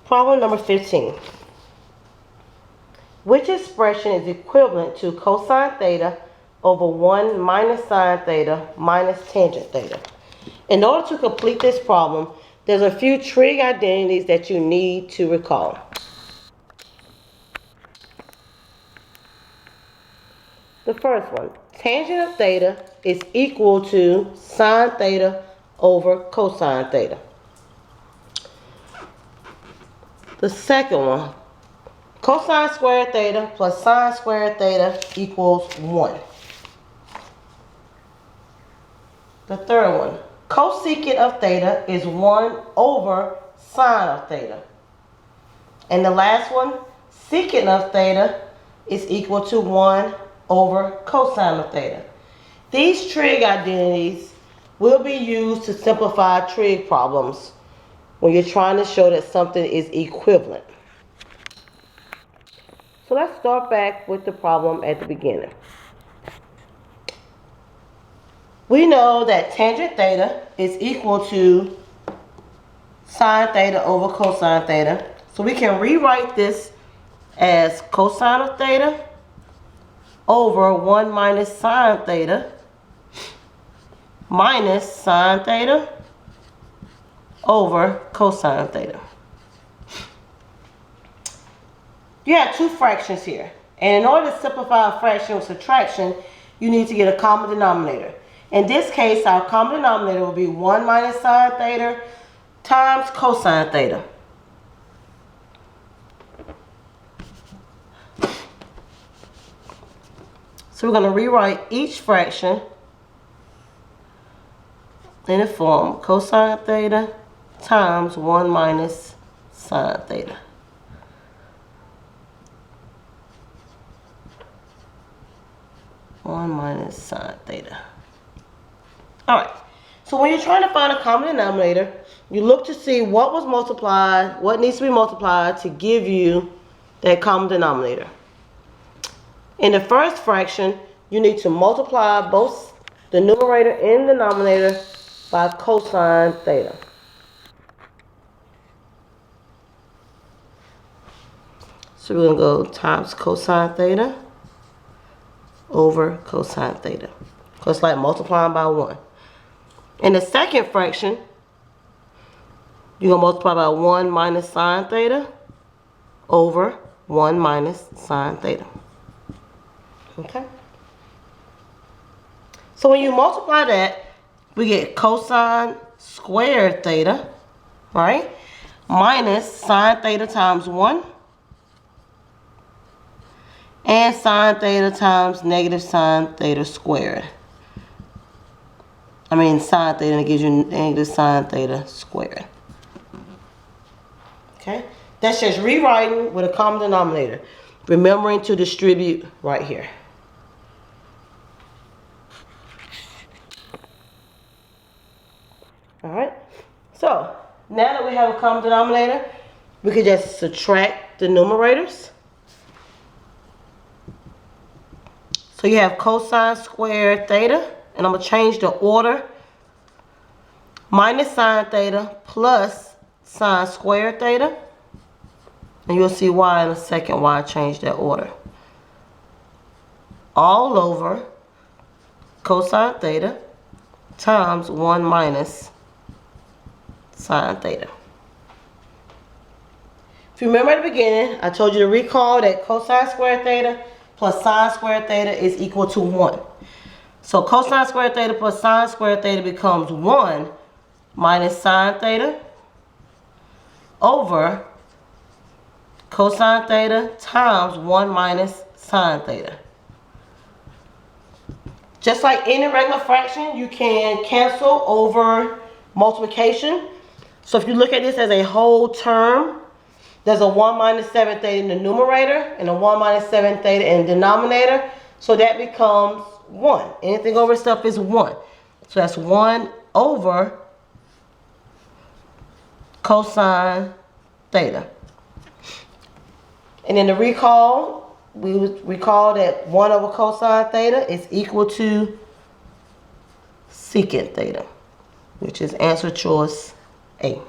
Problem number 15. Which expression is equivalent to cosine theta over 1 minus sine theta minus tangent theta? In order to complete this problem, there's a few trig identities that you need to recall. The first one, tangent of theta is equal to sine theta over cosine theta. The second one, cosine squared theta plus sine squared theta equals 1. The third one, cosecant of theta is 1 over sine of theta. And the last one, secant of theta is equal to 1 over cosine of theta. These trig identities will be used to simplify trig problems when you're trying to show that something is equivalent. So let's start back with the problem at the beginning. We know that tangent theta is equal to sine theta over cosine theta. So we can rewrite this as cosine of theta over 1 minus sine theta minus sine theta over cosine theta. You have two fractions here. And in order to simplify a fraction with subtraction, you need to get a common denominator. In this case, our common denominator will be 1 minus sine theta times cosine theta. So we're going to rewrite each fraction in the form cosine theta times 1 minus sine theta. Minus sine theta. Alright, so when you're trying to find a common denominator, you look to see what was multiplied, what needs to be multiplied to give you that common denominator. In the first fraction, you need to multiply both the numerator and denominator by cosine theta. So we're going to go times cosine theta over cosine theta. So it's like multiplying by 1. In the second fraction, you're going to multiply by 1 minus sine theta over 1 minus sine theta. Okay? So when you multiply that, we get cosine squared theta, right? Minus sine theta times 1. And sine theta times negative sine theta squared. I mean sine theta, and it gives you negative sine theta squared. Okay? That's just rewriting with a common denominator. Remembering to distribute right here. Alright? So, now that we have a common denominator, we can just subtract the numerators. So you have cosine squared theta, and I'm going to change the order. Minus sine theta plus sine squared theta. And you'll see why in a second why I changed that order. All over cosine theta times 1 minus sine theta. If you remember at the beginning, I told you to recall that cosine squared theta plus sine squared theta is equal to 1. So cosine squared theta plus sine squared theta becomes 1 minus sine theta over cosine theta times 1 minus sine theta. Just like any regular fraction, you can cancel over multiplication. So if you look at this as a whole term, there's a 1 minus 7 theta in the numerator and a 1 minus 7 theta in the denominator. So that becomes 1. Anything over stuff is 1. So that's 1 over cosine theta. And in the recall, we would recall that 1 over cosine theta is equal to secant theta, which is answer choice A.